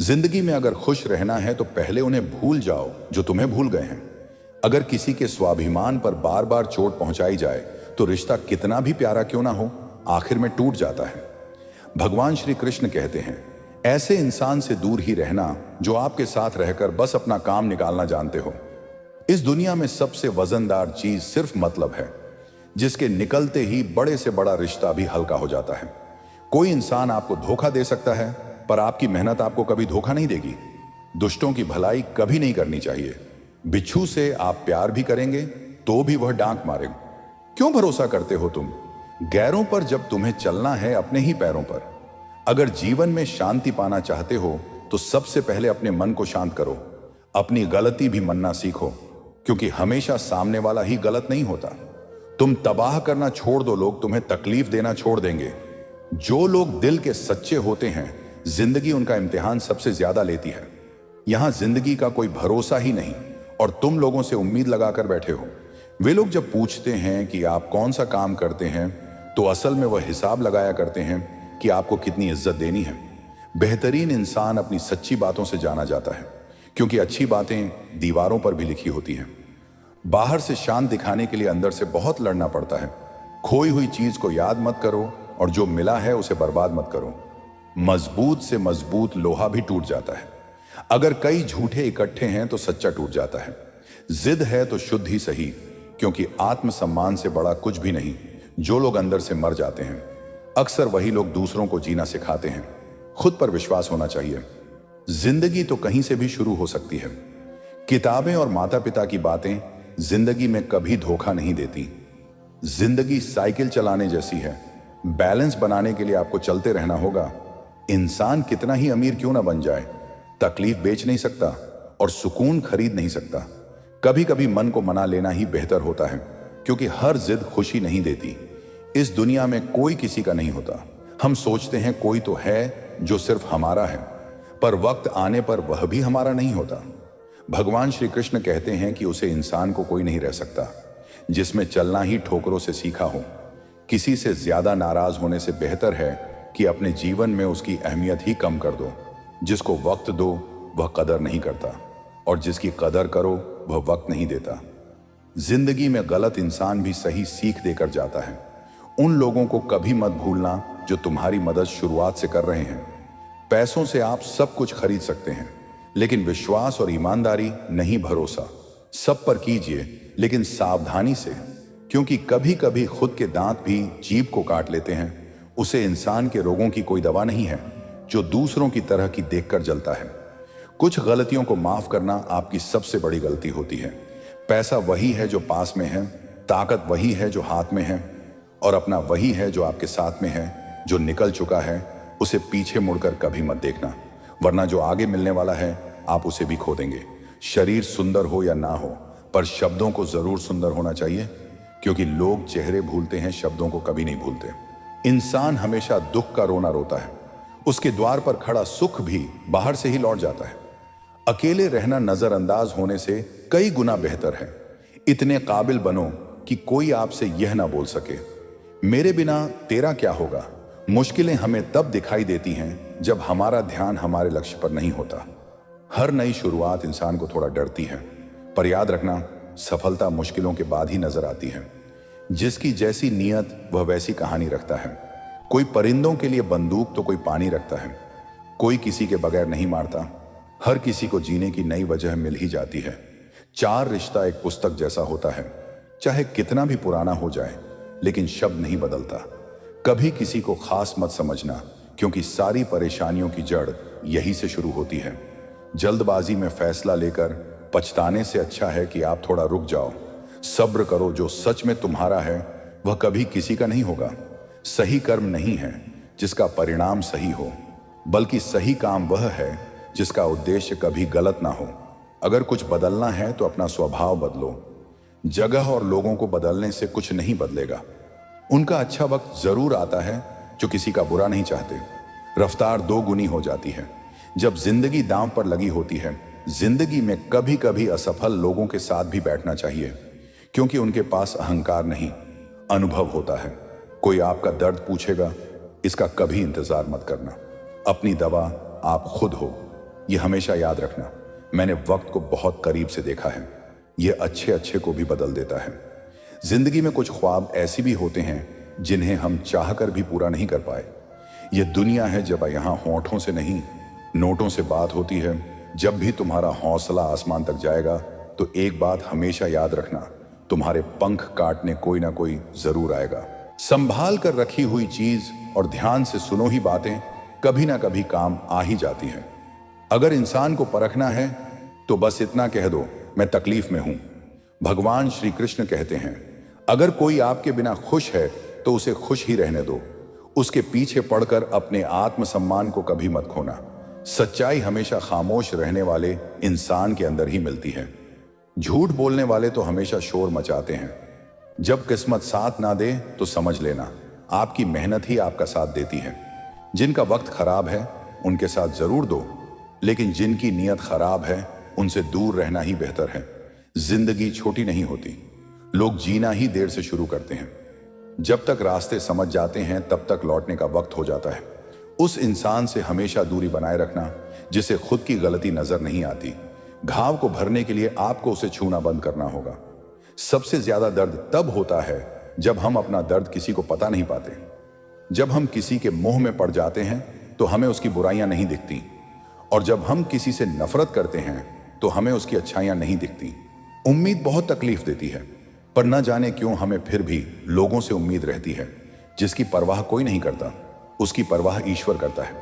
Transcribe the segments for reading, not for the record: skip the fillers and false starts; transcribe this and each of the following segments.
जिंदगी में अगर खुश रहना है तो पहले उन्हें भूल जाओ जो तुम्हें भूल गए हैं। अगर किसी के स्वाभिमान पर बार बार चोट पहुंचाई जाए तो रिश्ता कितना भी प्यारा क्यों ना हो, आखिर में टूट जाता है। भगवान श्री कृष्ण कहते हैं, ऐसे इंसान से दूर ही रहना जो आपके साथ रहकर बस अपना काम निकालना जानते हो। इस दुनिया में सबसे वजनदार चीज सिर्फ मतलब है, जिसके निकलते ही बड़े से बड़ा रिश्ता भी हल्का हो जाता है। कोई इंसान आपको धोखा दे सकता है, पर आपकी मेहनत आपको कभी धोखा नहीं देगी। दुष्टों की भलाई कभी नहीं करनी चाहिए। बिच्छू से आप प्यार भी करेंगे तो भी वह डांक मारेगा। क्यों भरोसा करते हो तुम गैरों पर, जब तुम्हें चलना है अपने ही पैरों पर। अगर जीवन में शांति पाना चाहते हो तो सबसे पहले अपने मन को शांत करो। अपनी गलती भी मानना सीखो, क्योंकि हमेशा सामने वाला ही गलत नहीं होता। तुम तबाह करना छोड़ दो, लोग तुम्हें तकलीफ देना छोड़ देंगे। जो लोग दिल के सच्चे होते हैं, जिंदगी उनका इम्तिहान सबसे ज्यादा लेती है। यहां जिंदगी का कोई भरोसा ही नहीं और तुम लोगों से उम्मीद लगाकर बैठे हो। वे लोग जब पूछते हैं कि आप कौन सा काम करते हैं, तो असल में वह हिसाब लगाया करते हैं कि आपको कितनी इज्जत देनी है। बेहतरीन इंसान अपनी सच्ची बातों से जाना जाता है, क्योंकि अच्छी बातें दीवारों पर भी लिखी होती हैं। बाहर से शांत दिखाने के लिए अंदर से बहुत लड़ना पड़ता है। खोई हुई चीज को याद मत करो और जो मिला है उसे बर्बाद मत करो। मजबूत से मजबूत लोहा भी टूट जाता है। अगर कई झूठे इकट्ठे हैं तो सच्चा टूट जाता है। जिद है तो शुद्ध ही सही, क्योंकि आत्मसम्मान से बड़ा कुछ भी नहीं। जो लोग अंदर से मर जाते हैं, अक्सर वही लोग दूसरों को जीना सिखाते हैं। खुद पर विश्वास होना चाहिए। जिंदगी तो कहीं से भी शुरू हो सकती है। किताबें और माता पिता की बातें जिंदगी में कभी धोखा नहीं देती। जिंदगी साइकिल चलाने जैसी है। बैलेंस बनाने के लिए आपको चलते रहना होगा। इंसान कितना ही अमीर क्यों ना बन जाए, तकलीफ बेच नहीं सकता और सुकून खरीद नहीं सकता। कभी कभी मन को मना लेना ही बेहतर होता है, क्योंकि हर जिद खुशी नहीं देती। इस दुनिया में कोई किसी का नहीं होता। हम सोचते हैं कोई तो है जो सिर्फ हमारा है, पर वक्त आने पर वह भी हमारा नहीं होता। भगवान श्री कृष्ण कहते हैं कि उसे इंसान को कोई नहीं रह सकता जिसमें चलना ही ठोकरों से सीखा हो। किसी से ज्यादा नाराज होने से बेहतर है कि अपने जीवन में उसकी अहमियत ही कम कर दो। जिसको वक्त दो वह कदर नहीं करता, और जिसकी कदर करो वह वक्त नहीं देता। जिंदगी में गलत इंसान भी सही सीख देकर जाता है। उन लोगों को कभी मत भूलना जो तुम्हारी मदद शुरुआत से कर रहे हैं। पैसों से आप सब कुछ खरीद सकते हैं, लेकिन विश्वास और ईमानदारी नहीं। भरोसा सब पर कीजिए, लेकिन सावधानी से, क्योंकि कभी कभी खुद के दांत भी जीभ को काट लेते हैं। उसे इंसान के रोगों की कोई दवा नहीं है जो दूसरों की तरह की देखकर जलता है। कुछ गलतियों को माफ करना आपकी सबसे बड़ी गलती होती है। पैसा वही है जो पास में है, ताकत वही है जो हाथ में है, और अपना वही है जो आपके साथ में है। जो निकल चुका है उसे पीछे मुड़कर कभी मत देखना, वरना जो आगे मिलने वाला है आप उसे भी खो देंगे। शरीर सुंदर हो या ना हो, पर शब्दों को जरूर सुंदर होना चाहिए, क्योंकि लोग चेहरे भूलते हैं, शब्दों को कभी नहीं भूलते। इंसान हमेशा दुख का रोना रोता है। उसके द्वार पर खड़ा सुख भी बाहर से ही लौट जाता है। अकेले रहना नजरअंदाज होने से कई गुना बेहतर है। इतने काबिल बनो कि कोई आपसे यह ना बोल सके, मेरे बिना तेरा क्या होगा। मुश्किलें हमें तब दिखाई देती हैं जब हमारा ध्यान हमारे लक्ष्य पर नहीं होता। हर नई शुरुआत इंसान को थोड़ा डरती है, पर याद रखना, सफलता मुश्किलों के बाद ही नजर आती है। जिसकी जैसी नीयत वह वैसी कहानी रखता है। कोई परिंदों के लिए बंदूक तो कोई पानी रखता है। कोई किसी के बगैर नहीं मारता। हर किसी को जीने की नई वजह मिल ही जाती है। चार रिश्ता एक पुस्तक जैसा होता है, चाहे कितना भी पुराना हो जाए, लेकिन शब्द नहीं बदलता। कभी किसी को खास मत समझना, क्योंकि सारी परेशानियों की जड़ यही से शुरू होती है। जल्दबाजी में फैसला लेकर पछताने से अच्छा है कि आप थोड़ा रुक जाओ। सब्र करो। जो सच में तुम्हारा है वह कभी किसी का नहीं होगा। सही कर्म नहीं है जिसका परिणाम सही हो, बल्कि सही काम वह है जिसका उद्देश्य कभी गलत ना हो। अगर कुछ बदलना है तो अपना स्वभाव बदलो। जगह और लोगों को बदलने से कुछ नहीं बदलेगा। उनका अच्छा वक्त जरूर आता है जो किसी का बुरा नहीं चाहते। रफ्तार दो गुनी हो जाती है जब जिंदगी दांव पर लगी होती है। जिंदगी में कभी कभी असफल लोगों के साथ भी बैठना चाहिए, क्योंकि उनके पास अहंकार नहीं, अनुभव होता है। कोई आपका दर्द पूछेगा, इसका कभी इंतजार मत करना। अपनी दवा आप खुद हो। ये हमेशा याद रखना, मैंने वक्त को बहुत करीब से देखा है, ये अच्छे अच्छे को भी बदल देता है। जिंदगी में कुछ ख्वाब ऐसे भी होते हैं जिन्हें हम चाहकर भी पूरा नहीं कर पाए। ये दुनिया है जब यहाँ होंठों से नहीं नोटों से बात होती है। जब भी तुम्हारा हौसला आसमान तक जाएगा तो एक बात हमेशा याद रखना, तुम्हारे पंख काटने कोई ना कोई जरूर आएगा। संभाल कर रखी हुई चीज और ध्यान से सुनो ही बातें कभी ना कभी काम आ ही जाती हैं। अगर इंसान को परखना है तो बस इतना कह दो, मैं तकलीफ में हूं। भगवान श्री कृष्ण कहते हैं, अगर कोई आपके बिना खुश है तो उसे खुश ही रहने दो। उसके पीछे पड़कर अपने आत्मसम्मान को कभी मत खोना। सच्चाई हमेशा खामोश रहने वाले इंसान के अंदर ही मिलती है। झूठ बोलने वाले तो हमेशा शोर मचाते हैं। जब किस्मत साथ ना दे तो समझ लेना आपकी मेहनत ही आपका साथ देती है। जिनका वक्त खराब है उनके साथ जरूर दो, लेकिन जिनकी नीयत खराब है उनसे दूर रहना ही बेहतर है। जिंदगी छोटी नहीं होती, लोग जीना ही देर से शुरू करते हैं। जब तक रास्ते समझ जाते हैं तब तक लौटने का वक्त हो जाता है। उस इंसान से हमेशा दूरी बनाए रखना जिसे खुद की गलती नजर नहीं आती। घाव को भरने के लिए आपको उसे छूना बंद करना होगा। सबसे ज्यादा दर्द तब होता है जब हम अपना दर्द किसी को पता नहीं पाते। जब हम किसी के मोह में पड़ जाते हैं तो हमें उसकी बुराइयां नहीं दिखती, और जब हम किसी से नफरत करते हैं तो हमें उसकी अच्छाइयां नहीं दिखती। उम्मीद बहुत तकलीफ देती है, पर न जाने क्यों हमें फिर भी लोगों से उम्मीद रहती है। जिसकी परवाह कोई नहीं करता, उसकी परवाह ईश्वर करता है।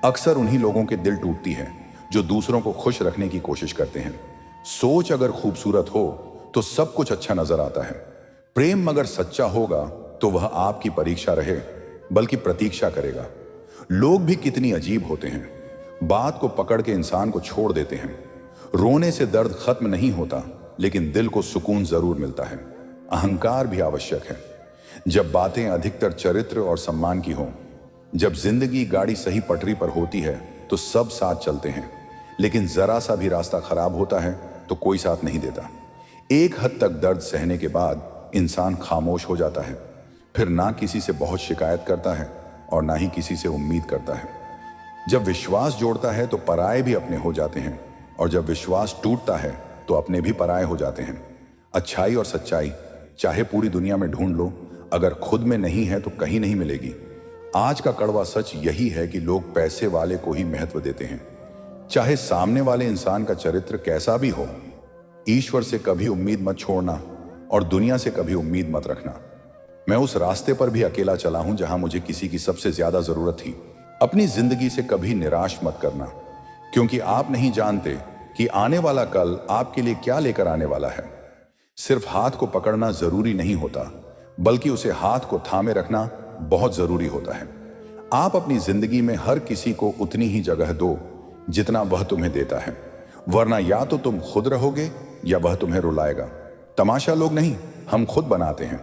अक्सर उन्हीं लोगों के दिल टूटती है जो दूसरों को खुश रखने की कोशिश करते हैं। सोच अगर खूबसूरत हो तो सब कुछ अच्छा नजर आता है। प्रेम अगर सच्चा होगा तो वह आपकी परीक्षा रहे बल्कि प्रतीक्षा करेगा। लोग भी कितनी अजीब होते हैं, बात को पकड़ के इंसान को छोड़ देते हैं। रोने से दर्द खत्म नहीं होता, लेकिन दिल को सुकून जरूर मिलता है। अहंकार भी आवश्यक है जब बातें अधिकतर चरित्र और सम्मान की हों। जब जिंदगी गाड़ी सही पटरी पर होती है तो सब साथ चलते हैं, लेकिन जरा सा भी रास्ता खराब होता है तो कोई साथ नहीं देता। एक हद तक दर्द सहने के बाद इंसान खामोश हो जाता है, फिर ना किसी से बहुत शिकायत करता है और ना ही किसी से उम्मीद करता है। जब विश्वास जोड़ता है तो पराये भी अपने हो जाते हैं, और जब विश्वास टूटता है तो अपने भी पराये हो जाते हैं। अच्छाई और सच्चाई चाहे पूरी दुनिया में ढूंढ लो, अगर खुद में नहीं है तो कहीं नहीं मिलेगी। आज का कड़वा सच यही है कि लोग पैसे वाले को ही महत्व देते हैं, चाहे सामने वाले इंसान का चरित्र कैसा भी हो। ईश्वर से कभी उम्मीद मत छोड़ना और दुनिया से कभी उम्मीद मत रखना। मैं उस रास्ते पर भी अकेला चला हूं जहां मुझे किसी की सबसे ज्यादा जरूरत थी। अपनी जिंदगी से कभी निराश मत करना, क्योंकि आप नहीं जानते कि आने वाला कल आपके लिए क्या लेकर आने वाला है। सिर्फ हाथ को पकड़ना जरूरी नहीं होता, बल्कि उसे हाथ को थामे रखना बहुत जरूरी होता है। आप अपनी जिंदगी में हर किसी को उतनी ही जगह दो जितना वह तुम्हें देता है, वरना या तो तुम खुद रहोगे या वह तुम्हें रुलाएगा। तमाशा लोग नहीं, हम खुद बनाते हैं।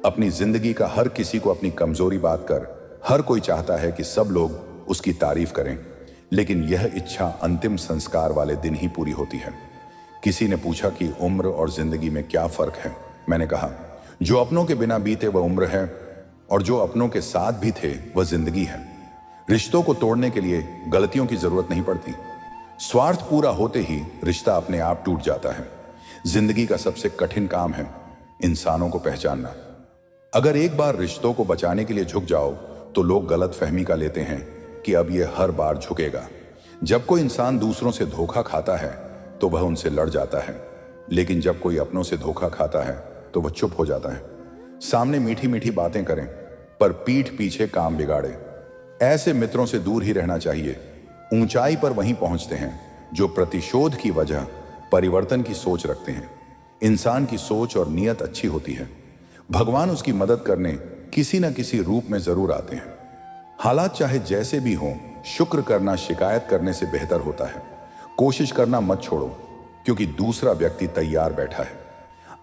अपनी जिंदगी का हर किसी को अपनी कमजोरी बात कर हर कोई चाहता है कि सब लोग उसकी तारीफ करें, लेकिन यह इच्छा अंतिम संस्कार वाले दिन ही पूरी होती है। किसी ने पूछा कि उम्र और जिंदगी में क्या फर्क है। मैंने कहा, जो अपनों के बिना बीते वह उम्र है, और जो अपनों के साथ भी थे वह जिंदगी है। रिश्तों को तोड़ने के लिए गलतियों की जरूरत नहीं पड़ती। स्वार्थ पूरा होते ही रिश्ता अपने आप टूट जाता है। जिंदगी का सबसे कठिन काम है इंसानों को पहचानना। अगर एक बार रिश्तों को बचाने के लिए झुक जाओ तो लोग गलत फहमी का लेते हैं कि अब यह हर बार झुकेगा। जब कोई इंसान दूसरों से धोखा खाता है तो वह उनसे लड़ जाता है, लेकिन जब कोई अपनों से धोखा खाता है तो वह चुप हो जाता है। सामने मीठी मीठी बातें करें पर पीठ पीछे काम बिगाड़े। ऐसे मित्रों से दूर ही रहना चाहिए। ऊंचाई पर वहीं पहुंचते हैं जो प्रतिशोध की वजह परिवर्तन की सोच रखते हैं। इंसान की सोच और नीयत अच्छी होती है, भगवान उसकी मदद करने किसी न किसी रूप में जरूर आते हैं। हालात चाहे जैसे भी हों, शुक्र करना शिकायत करने से बेहतर होता है। कोशिश करना मत छोड़ो, क्योंकि दूसरा व्यक्ति तैयार बैठा है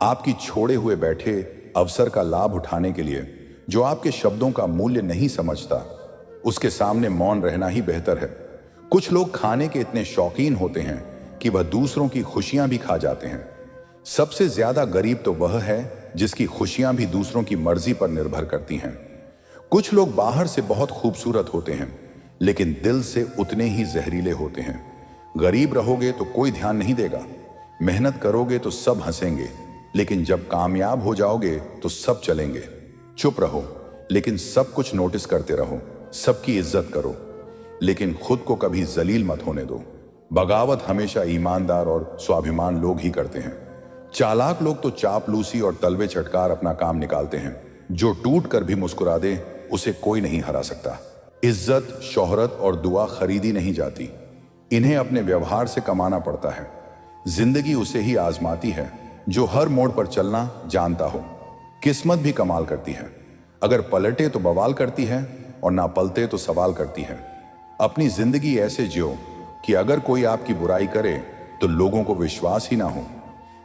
आपकी छोड़े हुए बैठे अवसर का लाभ उठाने के लिए। जो आपके शब्दों का मूल्य नहीं समझता, उसके सामने मौन रहना ही बेहतर है। कुछ लोग खाने के इतने शौकीन होते हैं कि वह दूसरों की खुशियां भी खा जाते हैं। सबसे ज्यादा गरीब तो वह है जिसकी खुशियां भी दूसरों की मर्जी पर निर्भर करती हैं। कुछ लोग बाहर से बहुत खूबसूरत होते हैं, लेकिन दिल से उतने ही जहरीले होते हैं। गरीब रहोगे तो कोई ध्यान नहीं देगा, मेहनत करोगे तो सब हंसेंगे, लेकिन जब कामयाब हो जाओगे तो सब चलेंगे। चुप रहो लेकिन सब कुछ नोटिस करते रहो, सबकी इज्जत करो, लेकिन खुद को कभी जलील मत होने दो। बगावत हमेशा ईमानदार और स्वाभिमान लोग ही करते हैं। चालाक लोग तो चापलूसी और तलवे चटकार अपना काम निकालते हैं। जो टूट कर भी मुस्कुरा दे उसे कोई नहीं हरा सकता। इज्जत, शोहरत और दुआ खरीदी नहीं जाती, इन्हें अपने व्यवहार से कमाना पड़ता है। जिंदगी उसे ही आजमाती है जो हर मोड़ पर चलना जानता हो। किस्मत भी कमाल करती है, अगर पलटे तो बवाल करती है और ना पलटे तो सवाल करती है। अपनी जिंदगी ऐसे जियो कि अगर कोई आपकी बुराई करे तो लोगों को विश्वास ही ना हो।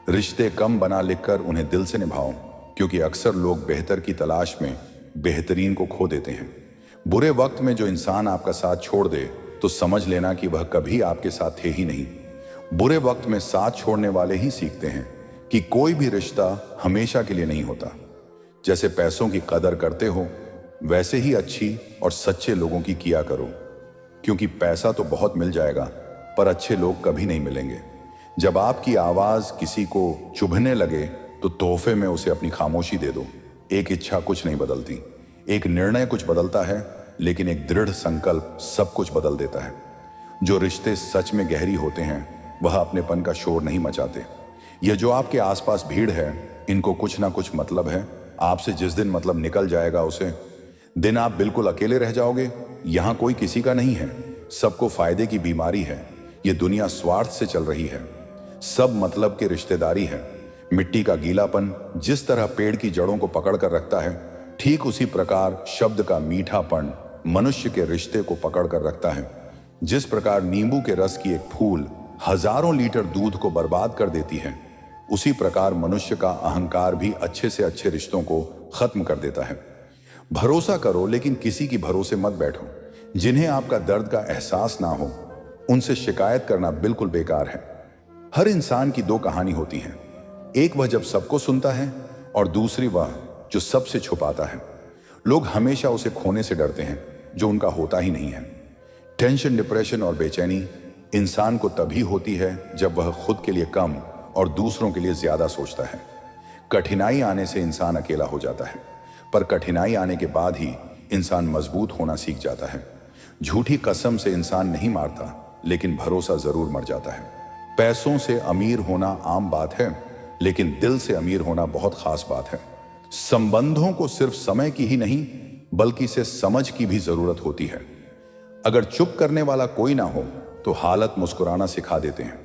रिश्ते कम बना लिखकर उन्हें दिल से निभाओ, क्योंकि अक्सर लोग बेहतर की तलाश में बेहतरीन को खो देते हैं। बुरे वक्त में जो इंसान आपका साथ छोड़ दे तो समझ लेना कि वह कभी आपके साथ थे ही नहीं। बुरे वक्त में साथ छोड़ने वाले ही सीखते हैं कि कोई भी रिश्ता हमेशा के लिए नहीं होता। जैसे पैसों की कदर करते हो वैसे ही अच्छी और सच्चे लोगों की किया करो, क्योंकि पैसा तो बहुत मिल जाएगा पर अच्छे लोग कभी नहीं मिलेंगे। जब आपकी आवाज किसी को चुभने लगे तो तोहफे में उसे अपनी खामोशी दे दो। एक इच्छा कुछ नहीं बदलती, एक निर्णय कुछ बदलता है, लेकिन एक दृढ़ संकल्प सब कुछ बदल देता है। जो रिश्ते सच में गहरी होते हैं वह अपनेपन का शोर नहीं मचाते। यह जो आपके आसपास भीड़ है, इनको कुछ ना कुछ मतलब है। आपसे जिस दिन मतलब निकल जाएगा उसे दिन आप बिल्कुल अकेले रह जाओगे। यहां कोई किसी का नहीं है, सबको फायदे की बीमारी है। यह दुनिया स्वार्थ से चल रही है, सब मतलब की रिश्तेदारी है। मिट्टी का गीलापन जिस तरह पेड़ की जड़ों को पकड़ कर रखता है, ठीक उसी प्रकार शब्द का मीठापन मनुष्य के रिश्ते को पकड़ कर रखता है। जिस प्रकार नींबू के रस की एक फूल हजारों लीटर दूध को बर्बाद कर देती है, उसी प्रकार मनुष्य का अहंकार भी अच्छे से अच्छे रिश्तों को खत्म कर देता है। भरोसा करो लेकिन किसी की भरोसे मत बैठो। जिन्हें आपका दर्द का एहसास ना हो उनसे शिकायत करना बिल्कुल बेकार है। हर इंसान की दो कहानी होती है, एक वह जब सबको सुनता है और दूसरी वह जो सबसे छुपाता है। लोग हमेशा उसे खोने से डरते हैं जो उनका होता ही नहीं है। टेंशन, डिप्रेशन और बेचैनी इंसान को तभी होती है जब वह खुद के लिए कम और दूसरों के लिए ज्यादा सोचता है। कठिनाई आने से इंसान अकेला हो जाता है, पर कठिनाई आने के बाद ही इंसान मजबूत होना सीख जाता है। झूठी कसम से इंसान नहीं मारता, लेकिन भरोसा जरूर मर जाता है। पैसों से अमीर होना आम बात है, लेकिन दिल से अमीर होना बहुत खास बात है। संबंधों को सिर्फ समय की ही नहीं बल्कि से समझ की भी जरूरत होती है। अगर चुप करने वाला कोई ना हो तो हालत मुस्कुराना सिखा देते हैं।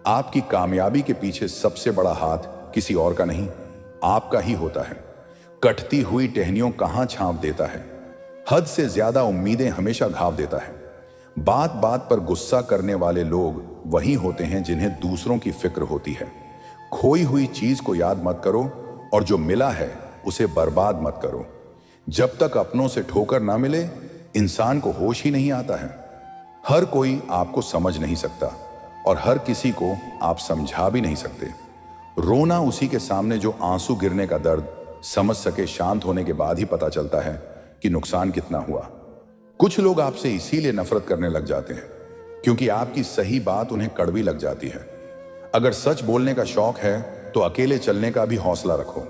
आपकी कामयाबी के पीछे सबसे बड़ा हाथ किसी और का नहीं, आपका ही होता है। कटती हुई टहनियों कहां छांव देता है, हद से ज्यादा उम्मीदें हमेशा घाव देता है। बात बात पर गुस्सा करने वाले लोग वही होते हैं जिन्हें दूसरों की फिक्र होती है। खोई हुई चीज को याद मत करो और जो मिला है उसे बर्बाद मत करो। जब तक अपनों से ठोकर ना मिले इंसान को होश ही नहीं आता है। हर कोई आपको समझ नहीं सकता और हर किसी को आप समझा भी नहीं सकते। रोना उसी के सामने जो आंसू गिरने का दर्द समझ सके, शांत होने के बाद ही पता चलता है कि नुकसान कितना हुआ। कुछ लोग आपसे इसीलिए नफरत करने लग जाते हैं क्योंकि आपकी सही बात उन्हें कड़वी लग जाती है। अगर सच बोलने का शौक है तो अकेले चलने का भी हौसला रखो।